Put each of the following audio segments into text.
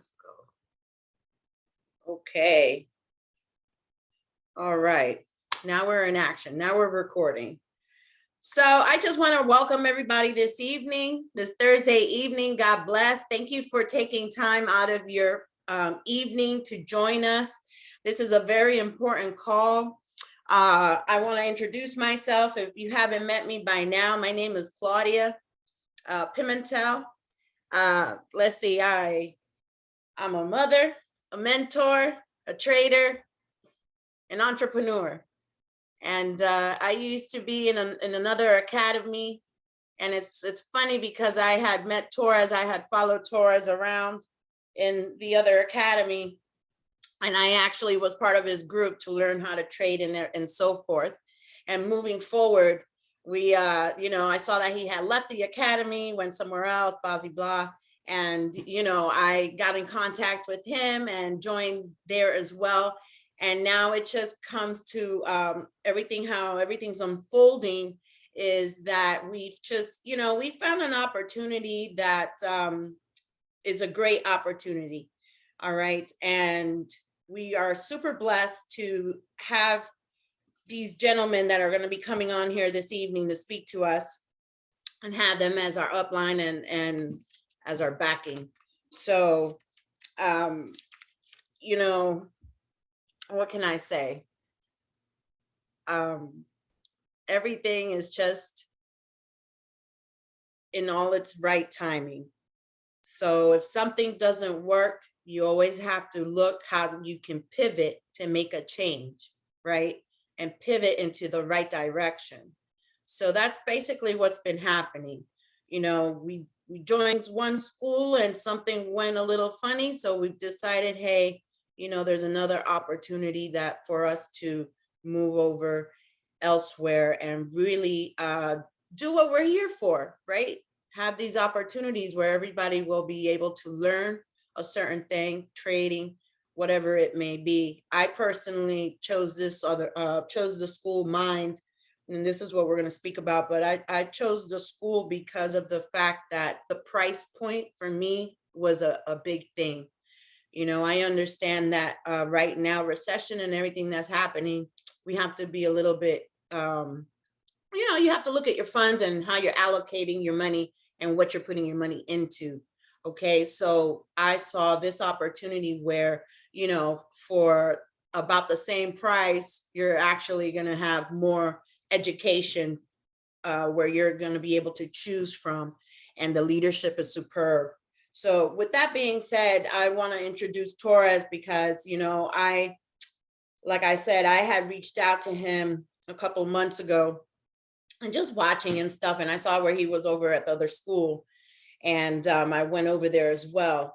Let's go. Okay. All right. Now we're in action. Now we're recording. So I just want to welcome everybody this evening, this Thursday evening. God bless. Thank you for taking time out of your evening to join us. This is a very important call. I want to introduce myself. If you haven't met me by now, my name is Claudia Pimentel. Let's see, I'm a mother, a mentor, a trader, an entrepreneur. And I used to be in another academy. And it's funny because I had met Torres, I had followed Torres around in the other academy. And I actually was part of his group to learn how to trade and so forth. And moving forward, we, I saw that he had left the academy, went somewhere else, blah, blah. And, I got in contact with him and joined there as well. And now it just comes to how everything's unfolding is that we've just, we found an opportunity that is a great opportunity. All right. And we are super blessed to have these gentlemen that are going to be coming on here this evening to speak to us and have them as our upline and as our backing. So, what can I say? Everything is just in all its right timing. So if something doesn't work, you always have to look how you can pivot to make a change, right? And pivot into the right direction. So that's basically what's been happening. We joined one school and something went a little funny. So we've decided, hey, there's another opportunity that for us to move over elsewhere and really do what we're here for, right? Have these opportunities where everybody will be able to learn a certain thing, trading, whatever it may be. I personally chose chose the school Mind, and this is what we're going to speak about, but I chose the school because of the fact that the price point for me was a big thing. I understand that right now, recession and everything that's happening, we have to be a little bit, you have to look at your funds and how you're allocating your money and what you're putting your money into. Okay, so I saw this opportunity where, for about the same price, you're actually going to have more education where you're going to be able to choose from, and the leadership is superb. So with that being said, I want to introduce Torres because, like I said, I had reached out to him a couple months ago and just watching and stuff. And I saw where he was over at the other school. And I went over there as well.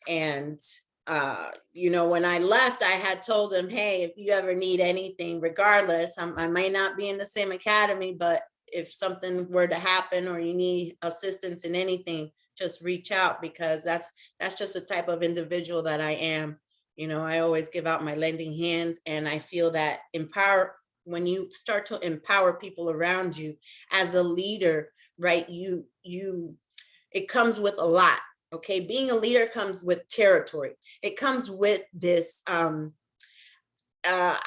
And, when I left, I had told him, hey, if you ever need anything, regardless, I might not be in the same academy, but if something were to happen or you need assistance in anything, just reach out, because that's just the type of individual that I am. I always give out my lending hand, and I feel that when you start to empower people around you as a leader, right, it comes with a lot. Okay, being a leader comes with territory. It comes with this, I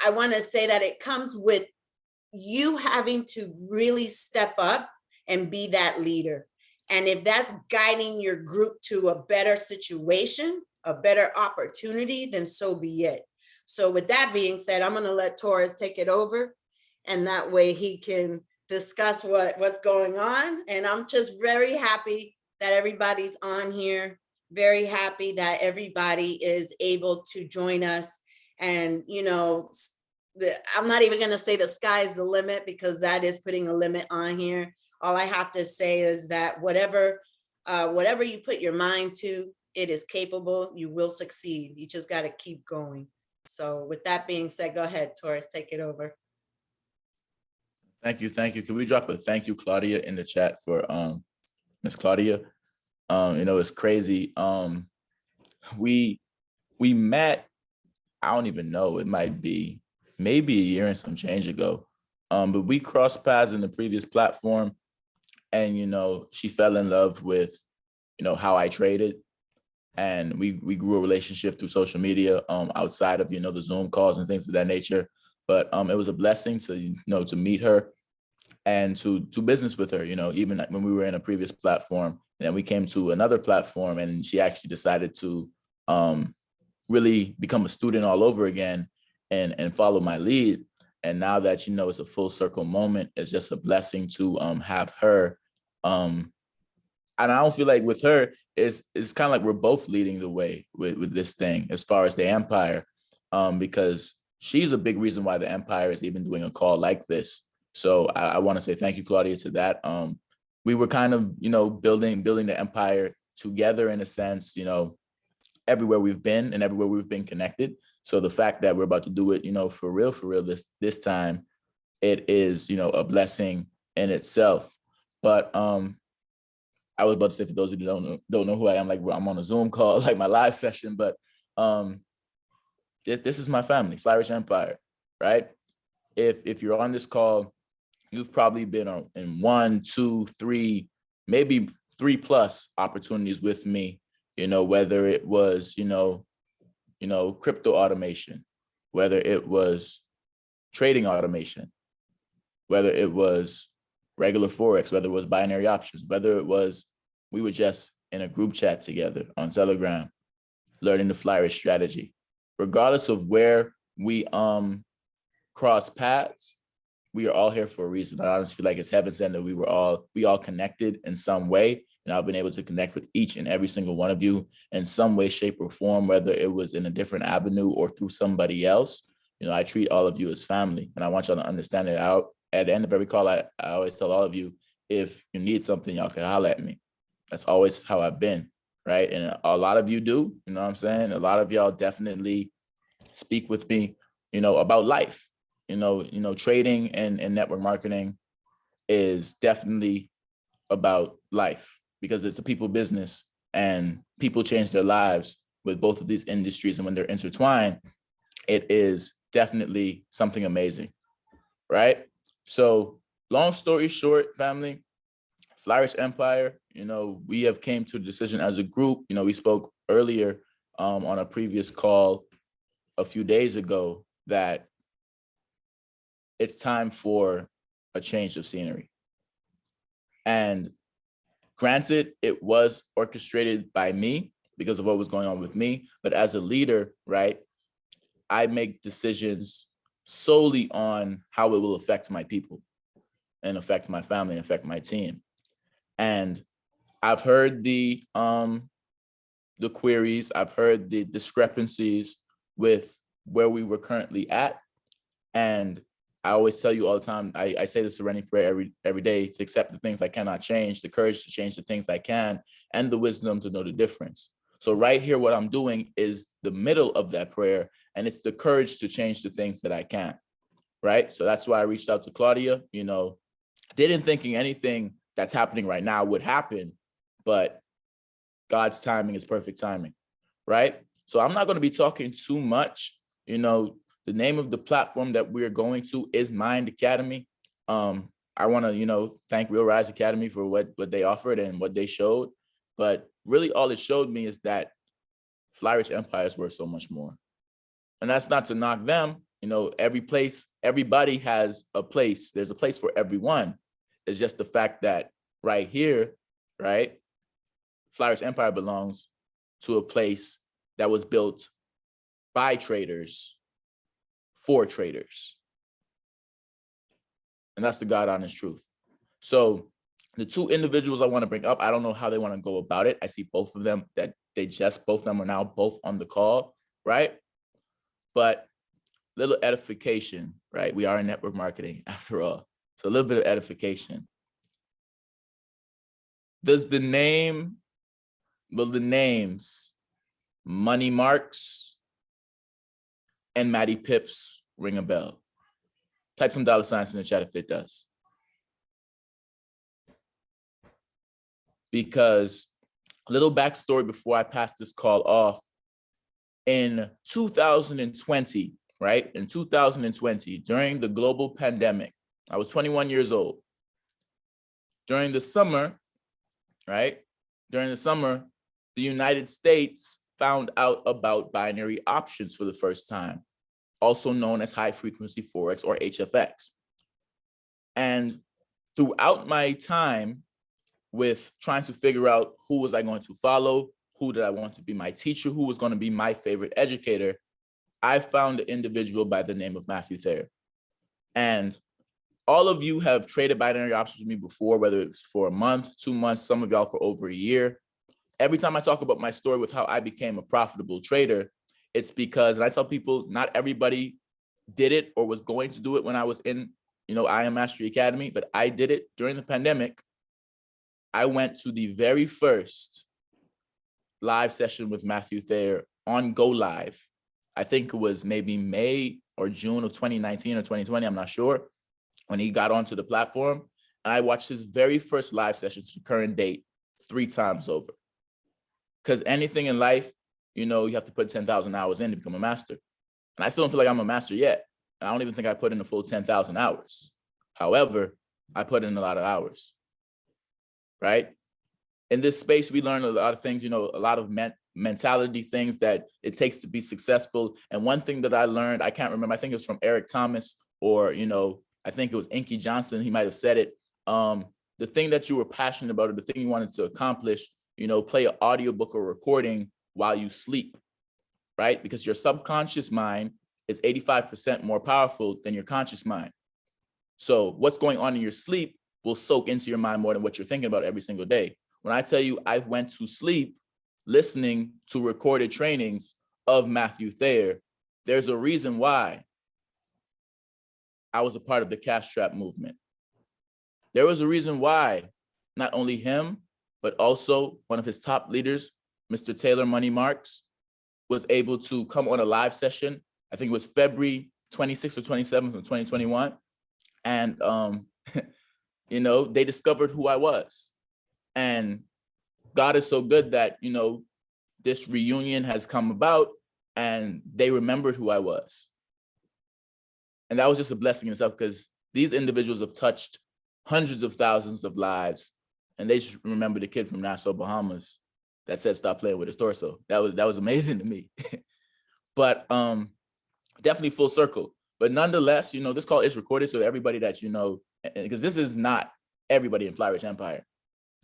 want to say that it comes with you having to really step up and be that leader. And if that's guiding your group to a better situation, a better opportunity, then so be it. So with that being said, I'm going to let Torres take it over, and that way he can discuss what's going on. And I'm just very happy that everybody's on here, very happy that everybody is able to join us. And, I'm not even going to say the sky's the limit, because that is putting a limit on here. All I have to say is that whatever you put your mind to, it is capable. You will succeed. You just got to keep going. So with that being said, go ahead, Torres, take it over. Thank you. Can we drop a thank you, Claudia, in the chat for Miss Claudia? It's crazy. We met, I don't even know, it might be maybe a year and some change ago. But we crossed paths in the previous platform, and she fell in love with how I traded. and we grew a relationship through social media, outside of, the Zoom calls and things of that nature. But it was a blessing to, to meet her and to do business with her, even when we were in a previous platform, and then we came to another platform, and she actually decided to really become a student all over again and follow my lead. And now that, it's a full circle moment, it's just a blessing to have her. And I don't feel like with her, it's kind of like we're both leading the way with this thing as far as the empire, because she's a big reason why the empire is even doing a call like this. So I want to say thank you, Claudia, to that. We were kind of, building the empire together in a sense, everywhere we've been and everywhere we've been connected. So the fact that we're about to do it, for real, this time, it is, a blessing in itself. But I was about to say, for those who don't know who I am, like I'm on a Zoom call, like my live session, but this is my family, Flyrich Empire, right? If you're on this call, you've probably been in 1, 2, 3, maybe 3+ opportunities with me, whether it was, crypto automation, whether it was trading automation, whether it was regular Forex, whether it was binary options, whether it was we were just in a group chat together on Telegram, learning the Flyrich strategy. Regardless of where we cross paths, we are all here for a reason. I honestly feel like it's heaven sent that we all connected in some way. And I've been able to connect with each and every single one of you in some way, shape, or form, whether it was in a different avenue or through somebody else. I treat all of you as family, and I want y'all to understand it out. At the end of every call, I always tell all of you, if you need something, y'all can holler at me. That's always how I've been, right? And a lot of you do, you know what I'm saying? A lot of y'all definitely speak with me, about life. Trading and network marketing is definitely about life because it's a people business and people change their lives with both of these industries. And when they're intertwined, it is definitely something amazing, right? So long story short, family, Flyrich Empire, we have came to a decision as a group. We spoke earlier on a previous call a few days ago that it's time for a change of scenery. And granted, it was orchestrated by me because of what was going on with me. But as a leader, right, I make decisions solely on how it will affect my people and affect my family and affect my team. And I've heard the queries, I've heard the discrepancies with where we were currently at. And I always tell you all the time, I say the serenity prayer every day, to accept the things I cannot change, the courage to change the things I can, and the wisdom to know the difference. So right here, what I'm doing is the middle of that prayer, and it's the courage to change the things that I can, right? So that's why I reached out to Claudia, didn't thinking anything that's happening right now would happen, but God's timing is perfect timing, right? So I'm not going to be talking too much, the name of the platform that we're going to is Mind Academy. I want to, thank Real Rise Academy for what they offered and what they showed. But really all it showed me is that Flyrich Empire is worth so much more. And that's not to knock them. Everybody has a place. There's a place for everyone. It's just the fact that right here, right, Flyrich Empire belongs to a place that was built by traders for traders. And that's the God honest truth. So the two individuals I want to bring up, I don't know how they want to go about it. I see both of them that both of them are now both on the call, right? But little edification, right? We are in network marketing after all. So a little bit of edification. Does the names, Money Marks and Matty Pips ring a bell? Type some $signs in the chat if it does. Because a little backstory before I pass this call off. In 2020, right? In 2020, during the global pandemic, I was 21 years old. During the summer, right? During the summer, the United States found out about binary options for the first time, also known as high frequency Forex or HFX. And throughout my time with trying to figure out who was I going to follow, who did I want to be my teacher, who was going to be my favorite educator, I found an individual by the name of Matthew Thayer. And all of you have traded binary options with me before, whether it's for a month, 2 months, some of y'all for over a year. Every time I talk about my story with how I became a profitable trader, it's because, and I tell people, not everybody did it or was going to do it when I was in, I Am Mastery Academy, but I did it during the pandemic. I went to the very first live session with Matthew Thayer on Go Live. I think it was maybe May or June of 2019 or 2020, I'm not sure, when he got onto the platform. And I watched his very first live session to the current date 3 times over. Because anything in life, you have to put 10,000 hours in to become a master. And I still don't feel like I'm a master yet. And I don't even think I put in the full 10,000 hours. However, I put in a lot of hours, right? In this space, we learn a lot of things, a lot of mentality things that it takes to be successful. And one thing that I learned, I can't remember, I think it was from Eric Thomas or, I think it was Inky Johnson, he might've said it. The thing that you were passionate about or the thing you wanted to accomplish, play an audiobook or recording while you sleep, right? Because your subconscious mind is 85% more powerful than your conscious mind. So what's going on in your sleep will soak into your mind more than what you're thinking about every single day. When I tell you I went to sleep listening to recorded trainings of Matthew Thayer, there's a reason why I was a part of the Cash Trap movement. There was a reason why not only him, but also one of his top leaders, Mr. Taylor Money Marks, was able to come on a live session. I think it was February 26th or 27th of 2021. And, they discovered who I was. And God is so good that, this reunion has come about and they remembered who I was. And that was just a blessing in itself because these individuals have touched hundreds of thousands of lives. And they just remember the kid from Nassau, Bahamas that said, stop playing with his torso. That was amazing to me. But definitely full circle. But nonetheless, this call is recorded. So everybody that because this is not everybody in Fly Rich Empire.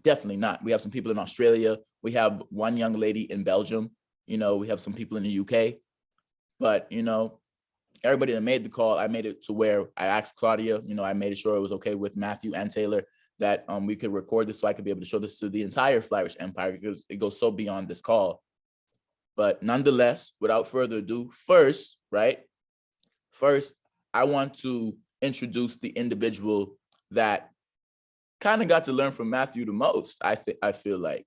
Definitely not. We have some people in Australia. We have one young lady in Belgium. We have some people in the UK. But, everybody that made the call, I made it to where I asked Claudia, I made sure it was okay with Matthew and Taylor that we could record this so I could be able to show this to the entire Fly Rich Empire because it goes so beyond this call. But nonetheless, without further ado, first, I want to introduce the individual that kind of got to learn from Matthew the most, I feel like.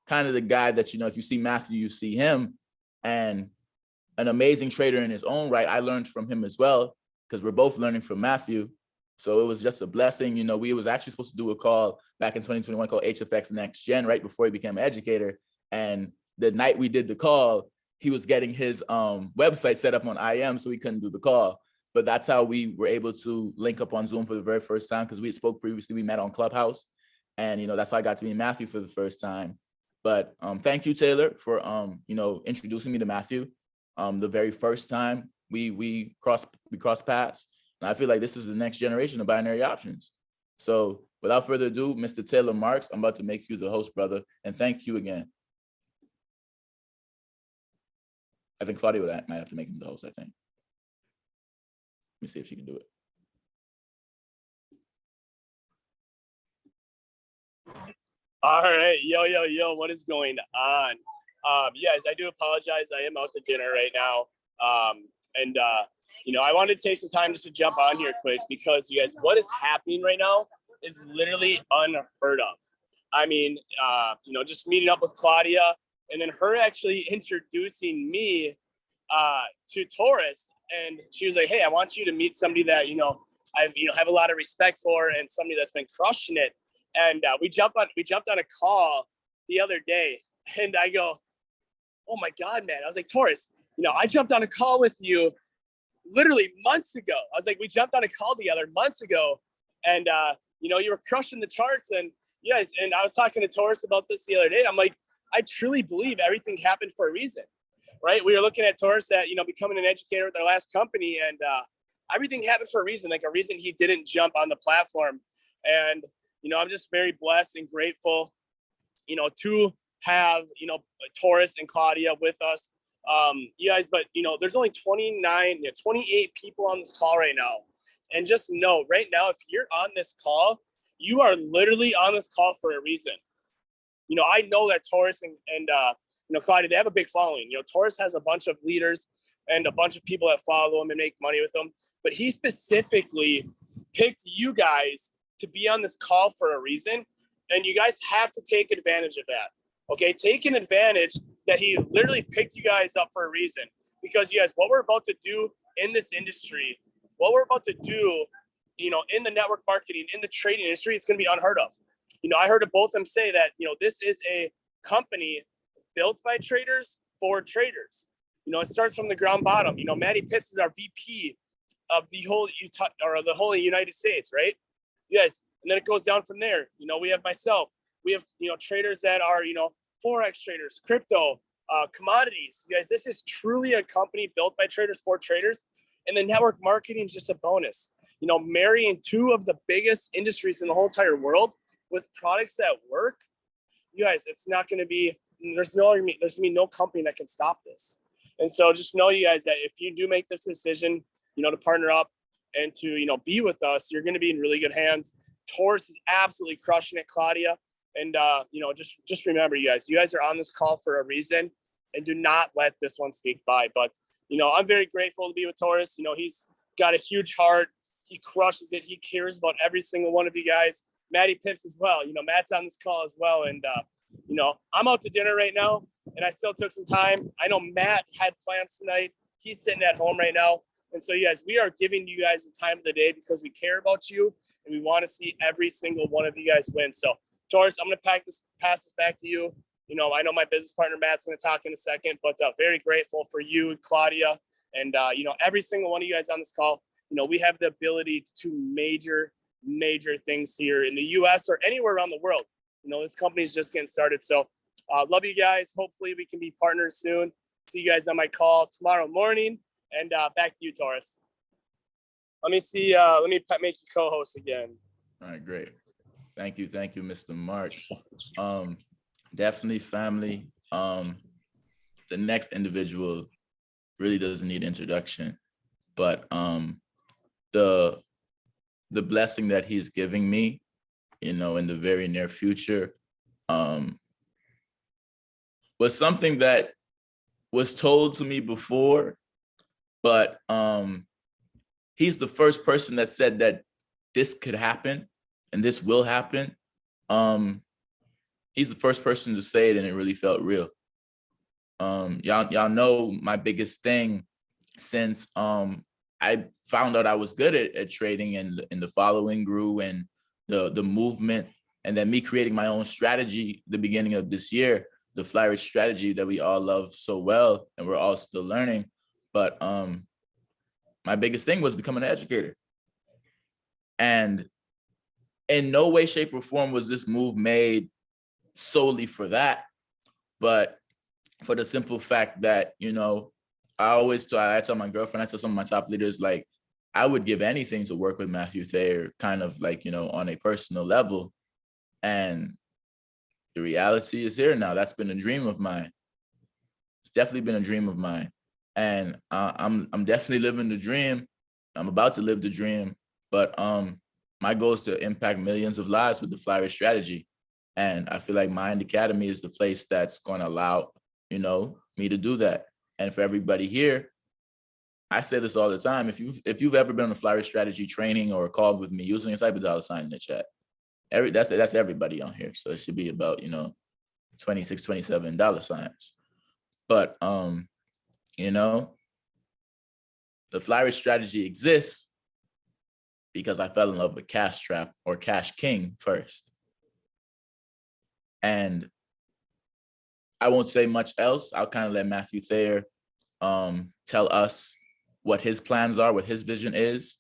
Kind of the guy that, if you see Matthew, you see him, and an amazing trader in his own right. I learned from him as well, because we're both learning from Matthew. So it was just a blessing. We was actually supposed to do a call back in 2021 called HFX Next Gen, right before he became an educator. And the night we did the call, he was getting his website set up on IM, so he couldn't do the call. But that's how we were able to link up on Zoom for the very first time, because we had spoke previously, we met on Clubhouse. And, that's how I got to meet Matthew for the first time. But thank you, Taylor, for, introducing me to Matthew. The very first time we crossed paths. And I feel like this is the next generation of binary options. So without further ado, Mr. Taylor Marks, I'm about to make you the host, brother. And thank you again. I think Claudia might have to make him the host, I think. Let me see if she can do it. All right, yo, what is going on? Yes, I do apologize. I am out to dinner right now. I wanted to take some time just to jump on here quick because you guys, what is happening right now is literally unheard of. I mean, just meeting up with Claudia and then her actually introducing me to Taurus. And she was like, hey, I want you to meet somebody that, I have a lot of respect for and somebody that's been crushing it. And we jumped on a call the other day and I go, oh my God, man. I was like, Taurus, I jumped on a call with you literally months ago. I was like, we jumped on a call together months ago and, you were crushing the charts and yes. And I was talking to Taurus about this the other day. I'm like, I truly believe everything happened for a reason, right? We were looking at Taurus at, becoming an educator with our last company, and everything happened for a reason, like a reason he didn't jump on the platform. And, I'm just very blessed and grateful, to have, Taurus and Claudia with us. You guys, but, there's only 28 people on this call right now. And just know right now, if you're on this call, you are literally on this call for a reason. I know that Taurus and Claudia, they have a big following. Taurus has a bunch of leaders and a bunch of people that follow him and make money with him. But he specifically picked you guys to be on this call for a reason. And you guys have to take advantage of that. Okay, take an advantage that he literally picked you guys up for a reason. Because you guys, what we're about to do in this industry, what we're about to do, in the network marketing, in the trading industry, it's going to be unheard of. I heard both of them say that, this is a company built by traders for traders. It starts from the ground bottom. Matty Pitts is our VP of the whole Utah or the whole United States, right? Yes. And then it goes down from there. We have myself. We have, traders that are, Forex traders, crypto, commodities. You guys, this is truly a company built by traders for traders. And the network marketing is just a bonus. Marrying two of the biggest industries in the whole entire world with products that work, you guys, it's not going to be, there's going to be no company that can stop this. And so just know, you guys, that if you do make this decision, to partner up and to, be with us, you're going to be in really good hands. Taurus is absolutely crushing it, Claudia. And, just remember, you guys are on this call for a reason, and do not let this one sneak by. But, I'm very grateful to be with Taurus. He's got a huge heart. He crushes it. He cares about every single one of you guys. Matty Pitts as well. Matt's on this call as well. And, I'm out to dinner right now, and I still took some time. I know Matt had plans tonight. He's sitting at home right now. And so, you guys, we are giving you guys the time of the day because we care about you, and we want to see every single one of you guys win. So, Taurus, I'm going to pass this back to you. I know my business partner, Matt's going to talk in a second, but very grateful for you, Claudia, and, every single one of you guys on this call. We have the ability to major things here in the US or anywhere around the world. This company is just getting started. So love you guys. Hopefully we can be partners soon. See you guys on my call tomorrow morning. And back to you, Taurus. Let me make you co-host again. All right, great. Thank you, Mr. Marks. Definitely family. The next individual really doesn't need introduction, but the blessing that he's giving me, in the very near future, was something that was told to me before, but he's the first person that said that this could happen and this will happen. He's the first person to say it, and it really felt real. Y'all know my biggest thing since I found out I was good at trading, and the following grew, and the movement, and then me creating my own strategy the beginning of this year, the Fly Rich strategy that we all love so well, and we're all still learning. But my biggest thing was becoming an educator. And in no way, shape, or form was this move made solely for that, but for the simple fact that, I tell my girlfriend, I tell some of my top leaders, like, I would give anything to work with Matthew Thayer, kind of like, on a personal level. And the reality is here now. That's been a dream of mine. It's definitely been a dream of mine. And I'm definitely living the dream. I'm about to live the dream. But my goal is to impact millions of lives with the Fly Rich strategy. And I feel like Mind Academy is the place that's going to allow, me to do that. And for everybody here, I say this all the time. If you've ever been on a Fly Rich strategy training or a call with me, using a type of $ in the chat. That's everybody on here. So it should be about, $26, $27. But the Fly Rich strategy exists because I fell in love with Cash Trap or Cash King first. And I won't say much else. I'll kind of let Matthew Thayer tell us what his plans are, what his vision is,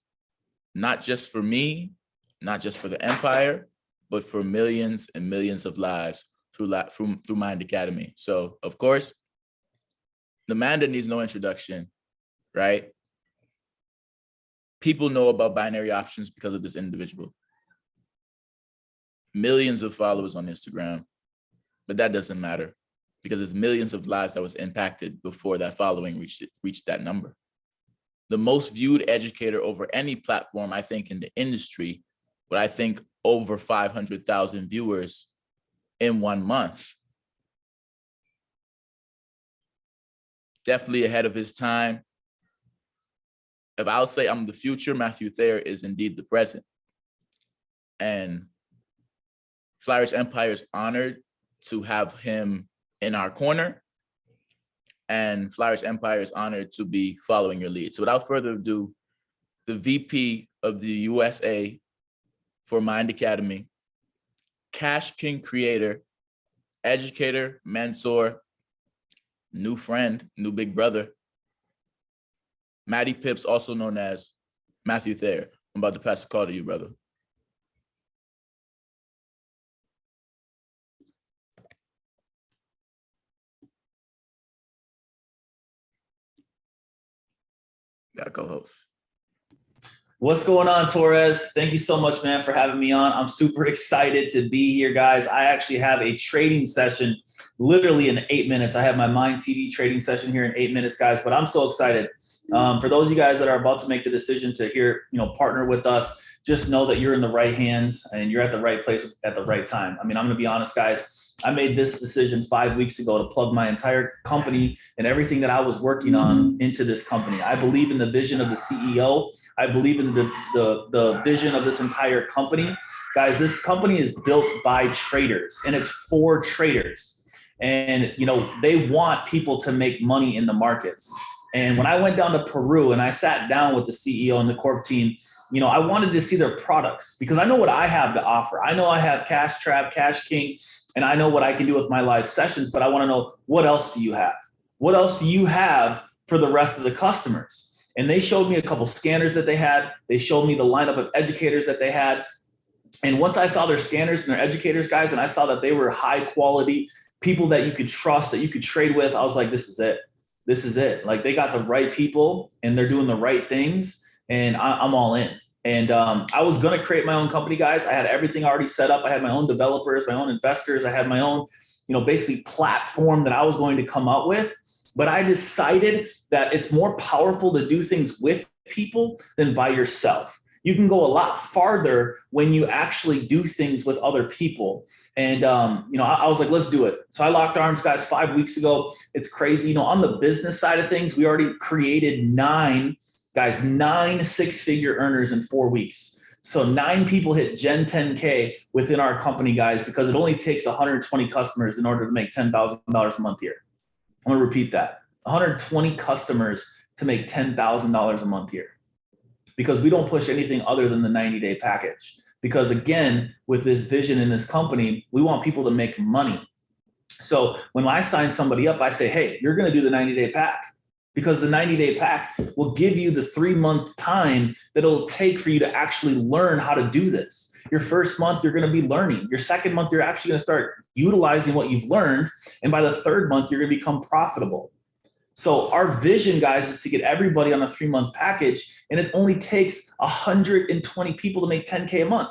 not just for me, not just for the empire, but for millions and millions of lives through Mind Academy. So of course, Amanda needs no introduction, right? People know about binary options because of this individual. Millions of followers on Instagram, but that doesn't matter because there's millions of lives that was impacted before that following reached that number. The most viewed educator over any platform, I think, in the industry, but I think over 500,000 viewers in 1 month. Definitely ahead of his time. If I'll say I'm the future, Matthew Thayer is indeed the present. And Flourish Empire is honored to have him in our corner. And Flourish Empire is honored to be following your lead. So without further ado, the VP of the USA for Mind Academy, Cash King creator, educator, mentor, new friend, new big brother, Matty Pips, also known as Matthew Thayer. I'm about to pass the call to you, brother. Got a co-host. What's going on, Torres? Thank you so much, man, for having me on. I'm super excited to be here, guys. I actually have a trading session literally in 8 minutes. I have my Mind TV trading session here in 8 minutes, guys, but I'm so excited. For those of you guys that are about to make the decision to partner with us, just know that you're in the right hands and you're at the right place at the right time. I mean, I'm going to be honest, guys. I made this decision 5 weeks ago to plug my entire company and everything that I was working on into this company. I believe in the vision of the CEO. I believe in the vision of this entire company. Guys, this company is built by traders and it's for traders. And, they want people to make money in the markets. And when I went down to Peru and I sat down with the CEO and the corp team, I wanted to see their products because I know what I have to offer. I know I have Cash Trap, Cash King, and I know what I can do with my live sessions, but I want to know, what else do you have? What else do you have for the rest of the customers? And they showed me a couple scanners that they had. They showed me the lineup of educators that they had. And once I saw their scanners and their educators, guys, and I saw that they were high quality people that you could trust, that you could trade with, I was like, this is it. This is it. Like, they got the right people and they're doing the right things, and I'm all in. And I was going to create my own company, guys. I had everything already set up. I had my own developers, my own investors. I had my own, basically platform that I was going to come up with. But I decided that it's more powerful to do things with people than by yourself. You can go a lot farther when you actually do things with other people. And, I was like, let's do it. So I locked arms, guys, 5 weeks ago. It's crazy. On the business side of things, we already created 9 six-figure earners in 4 weeks. So 9 people hit Gen 10K within our company, guys, because it only takes 120 customers in order to make $10,000 a month here. I'm going to repeat that. 120 customers to make $10,000 a month here, because we don't push anything other than the 90-day package. Because again, with this vision in this company, we want people to make money. So when I sign somebody up, I say, hey, you're going to do the 90-day pack. Because the 90-day pack will give you the 3-month time that it'll take for you to actually learn how to do this. Your first month, you're going to be learning. Your second month, you're actually going to start utilizing what you've learned. And by the 3rd month, you're going to become profitable. So our vision, guys, is to get everybody on a 3-month package. And it only takes 120 people to make 10K a month.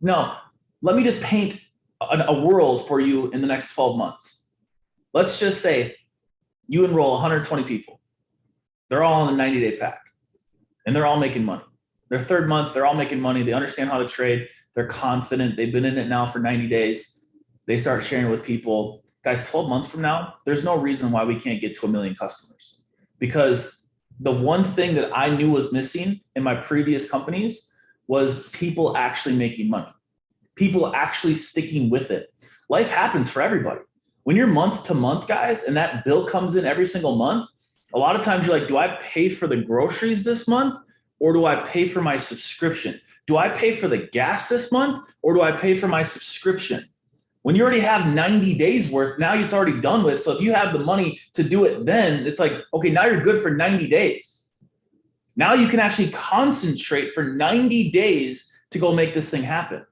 Now, let me just paint a world for you in the next 12 months. Let's just say you enroll 120 people. They're all on the 90-day pack and they're all making money. Their 3rd month, they're all making money. They understand how to trade. They're confident. They've been in it now for 90 days. They start sharing with people. Guys, 12 months from now, there's no reason why we can't get to 1 million customers, because the one thing that I knew was missing in my previous companies was people actually making money, people actually sticking with it. Life happens for everybody. When you're month to month, guys, and that bill comes in every single month, a lot of times you're like, do I pay for the groceries this month, or do I pay for my subscription? Do I pay for the gas this month, or do I pay for my subscription? When you already have 90 days worth, now it's already done with. So if you have the money to do it then, it's like, okay, now you're good for 90 days. Now you can actually concentrate for 90 days to go make this thing happen.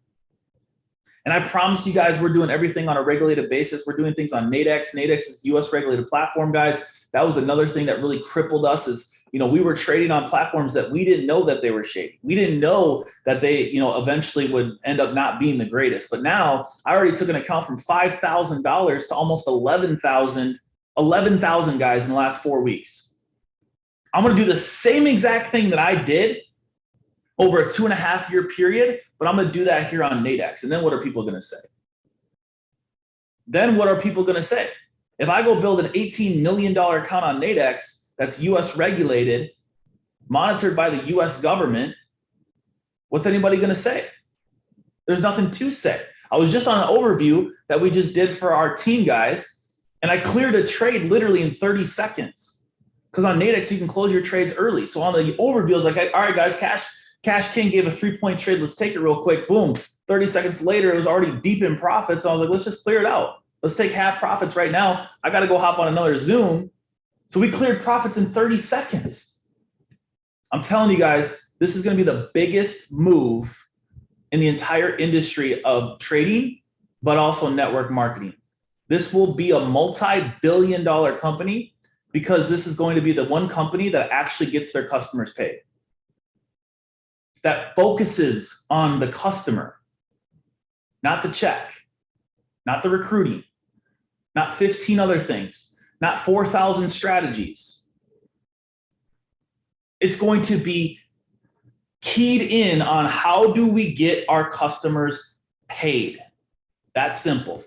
And I promise you guys, we're doing everything on a regulated basis. We're doing things on Nadex. Nadex is US regulated platform, guys. That was another thing that really crippled us is, we were trading on platforms that we didn't know that they were shady. We didn't know that they, eventually would end up not being the greatest. But now I already took an account from $5,000 to almost 11,000 guys in the last 4 weeks. I'm going to do the same exact thing that I did over a 2.5 year period, but I'm going to do that here on Nadex. And then what are people going to say? If I go build an $18 million account on Nadex that's US regulated, monitored by the US government, what's anybody going to say? There's nothing to say. I was just on an overview that we just did for our team guys, and I cleared a trade literally in 30 seconds. Because on Nadex, you can close your trades early. So on the overview, I was like, all right, guys, Cash King gave a 3-point trade. Let's take it real quick. Boom. 30 seconds later, it was already deep in profits. I was like, let's just clear it out. Let's take half profits right now. I got to go hop on another Zoom. So we cleared profits in 30 seconds. I'm telling you guys, this is going to be the biggest move in the entire industry of trading, but also network marketing. This will be a multi-billion-dollar company because this is going to be the one company that actually gets their customers paid, that focuses on the customer, not the check, not the recruiting, not 15 other things, not 4,000 strategies. It's going to be keyed in on how do we get our customers paid. That's simple.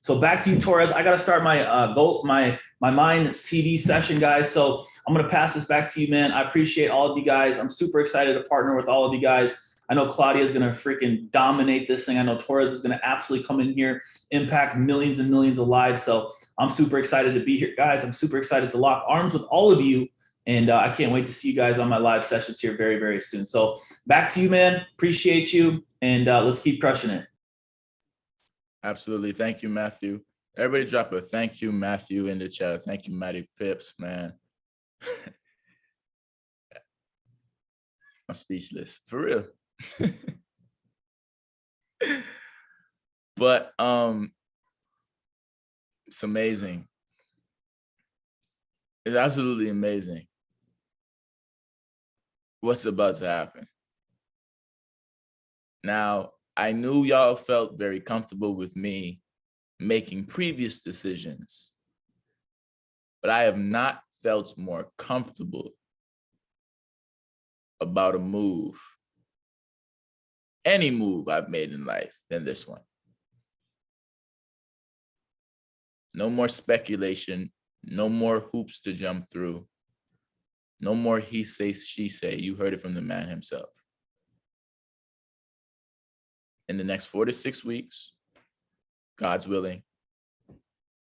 So back to you, Torres. I got to start my my Mind TV session, guys. So I'm going to pass this back to you, man. I appreciate all of you guys. I'm super excited to partner with all of you guys. I know Claudia is going to freaking dominate this thing. I know Torres is going to absolutely come in here, impact millions and millions of lives. So I'm super excited to be here, guys. I'm super excited to lock arms with all of you. And I can't wait to see you guys on my live sessions here very, very soon. So back to you, man. Appreciate you. And let's keep crushing it. Absolutely. Thank you, Matthew. Everybody drop a thank you, Matthew, in the chat. Thank you, Matty Pips, man. I'm speechless, for real. But it's amazing. It's absolutely amazing what's about to happen. Now, I knew y'all felt very comfortable with me making previous decisions, but I have not felt more comfortable about a move, any move I've made in life, than this one. No more speculation, no more hoops to jump through, no more he say, she say. You heard it from the man himself. In the next 4 to 6 weeks, God's willing,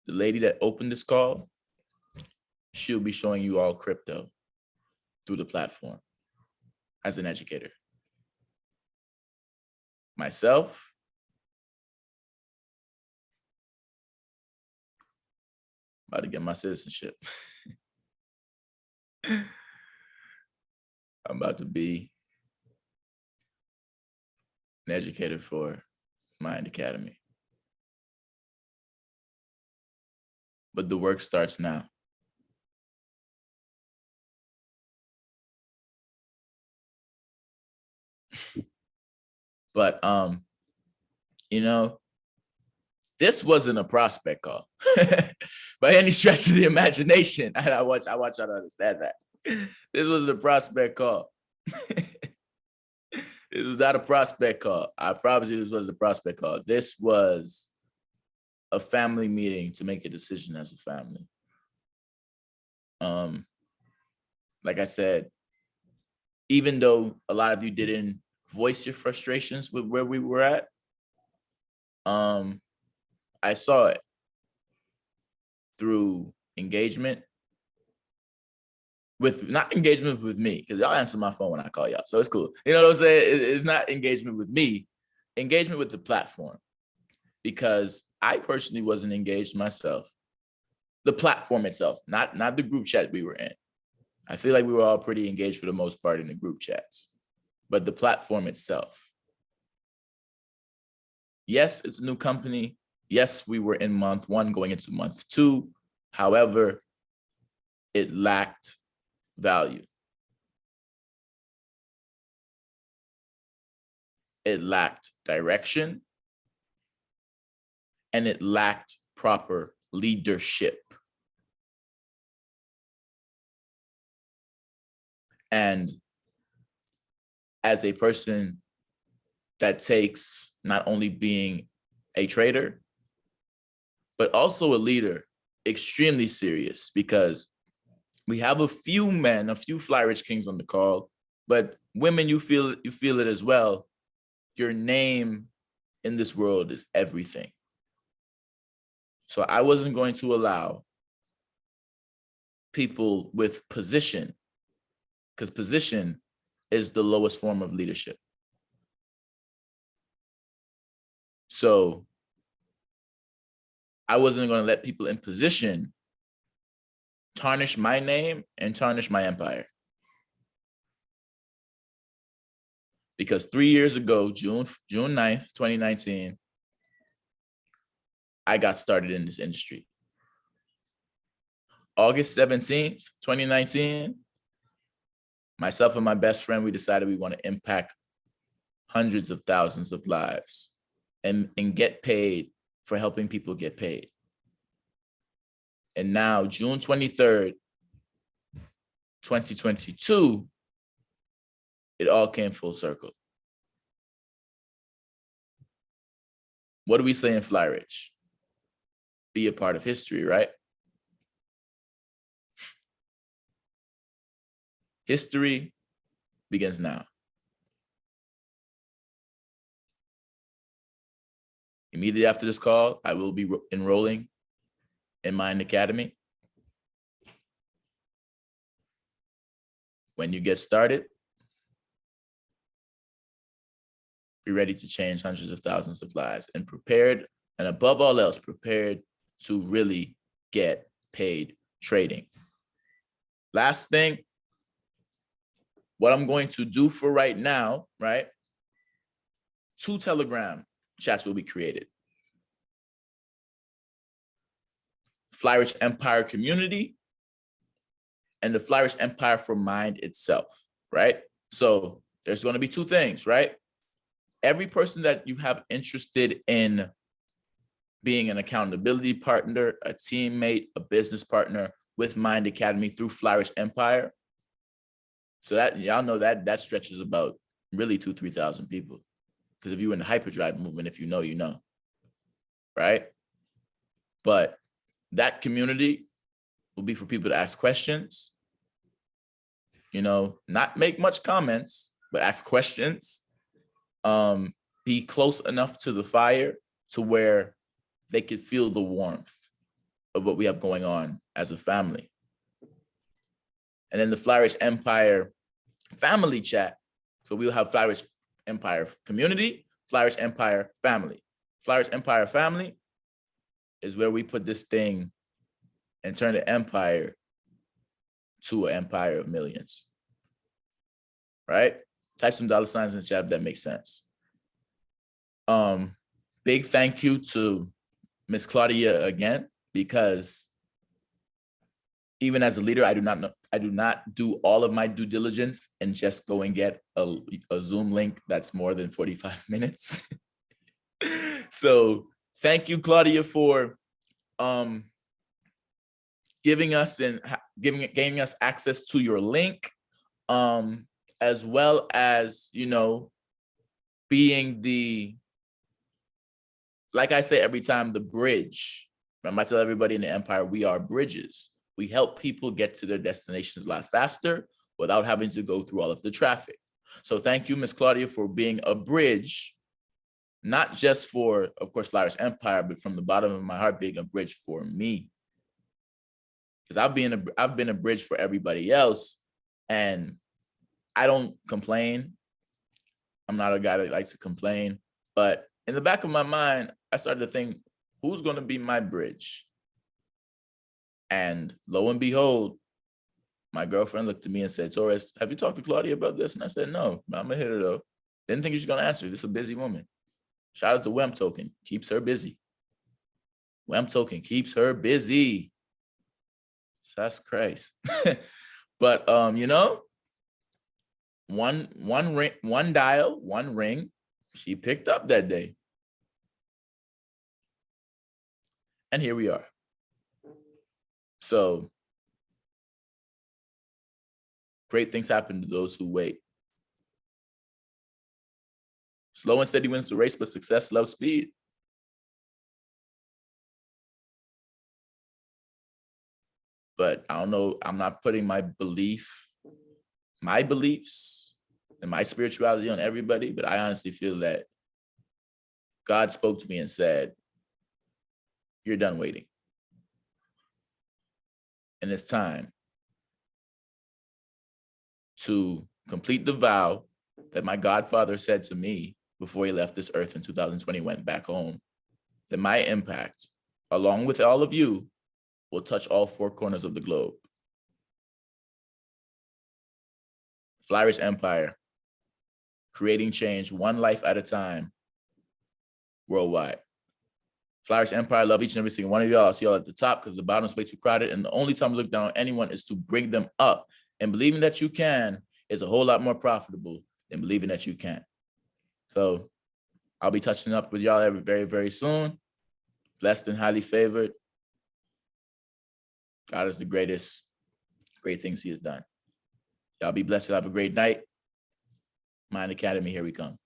the lady that opened this call, she'll be showing you all crypto through the platform as an educator. Myself, about to get my citizenship. I'm about to be an educator for Mind Academy. But the work starts now. But this wasn't a prospect call by any stretch of the imagination. And I want y'all to understand that. This wasn't a prospect call. This was not a prospect call. I promise you this wasn't a prospect call. This was a family meeting to make a decision as a family. Like I said, even though a lot of you didn't voice your frustrations with where we were at, I saw it through engagement with, not engagement with me, because y'all answer my phone when I call y'all, so it's cool. You know what I'm saying? It's not engagement with me, engagement with the platform, because I personally wasn't engaged myself. The platform itself, not the group chat we were in. I feel like we were all pretty engaged for the most part in the group chats, but the platform itself. Yes, it's a new company. Yes, we were in month 1 going into month 2. However, it lacked value. It lacked direction, and it lacked proper leadership. And as a person that takes not only being a trader, but also a leader extremely serious, because we have a few men, a few Fly Rich Kings on the call, but women, you feel it as well. Your name in this world is everything. So I wasn't going to allow people with position, because position is the lowest form of leadership. So I wasn't going to let people in position tarnish my name and tarnish my empire. Because 3 years ago, June 9th, 2019, I got started in this industry. August 17th, 2019, myself and my best friend, we decided we want to impact hundreds of thousands of lives and get paid for helping people get paid. And now, June 23rd, 2022, it all came full circle. What do we say in Fly Rich? Be a part of history, right? History begins now. Immediately after this call, I will be enrolling in Mind Academy. When you get started, be ready to change hundreds of thousands of lives, and prepared, and above all else, prepared to really get paid trading. Last thing, what I'm going to do for right now, right? 2 Telegram chats will be created. Fly Rich Empire community and the Fly Rich Empire for Mind itself, right? So there's going to be 2 things, right? Every person that you have interested in being an accountability partner, a teammate, a business partner with Mind Academy through Fly Rich Empire. So that y'all know that stretches about really 2,000-3,000 people. Because if you're in the hyperdrive movement, if you know, you know, right? But that community will be for people to ask questions, you know, not make much comments, but ask questions. Be close enough to the fire to where they could feel the warmth of what we have going on as a family. And then the Fly Rich Empire family chat. So we'll have Fly Rich Empire community, Fly Rich Empire family. Fly Rich Empire family is where we put this thing and turn the empire to an empire of millions, right? Type some $ signs in the chat if that makes sense. Big thank you to Miss Claudia again, because even as a leader, I do not do all of my due diligence and just go and get a Zoom link that's more than 45 minutes. So thank you, Claudia, for giving us gaining us access to your link, as well as, you know, being the, like I say every time, the bridge. Remember, I tell everybody in the empire, we are bridges. We help people get to their destinations a lot faster without having to go through all of the traffic. So thank you, Ms. Claudia, for being a bridge, not just for, of course, Fly Rich Empire, but from the bottom of my heart, being a bridge for me. Because I've been a bridge for everybody else, and I don't complain. I'm not a guy that likes to complain, but in the back of my mind, I started to think, who's going to be my bridge? And lo and behold, my girlfriend looked at me and said, Torres, have you talked to Claudia about this? And I said, no, but I'm gonna hit her though. Didn't think she's gonna answer. This is a busy woman. Shout out to Wem Token, keeps her busy. Wem Token keeps her busy. That's Christ. But you know, one ring, one dial, one ring, she picked up that day. And here we are. So great things happen to those who wait. Slow and steady wins the race, but success loves speed. But I don't know, I'm not putting my beliefs and my spirituality on everybody, but I honestly feel that God spoke to me and said, you're done waiting. And it's time to complete the vow that my godfather said to me before he left this earth in 2020, went back home, that my impact, along with all of you, will touch all four corners of the globe. Flourish Empire, creating change one life at a time, worldwide. Flourish Empire, I love each and every single one of y'all. I'll see y'all at the top because the bottom's way too crowded. And the only time I look down on anyone is to bring them up. And believing that you can is a whole lot more profitable than believing that you can't. So I'll be touching up with y'all very, very soon. Blessed and highly favored. God is the greatest, great things he has done. Y'all be blessed. Have a great night. Mind Academy, here we come.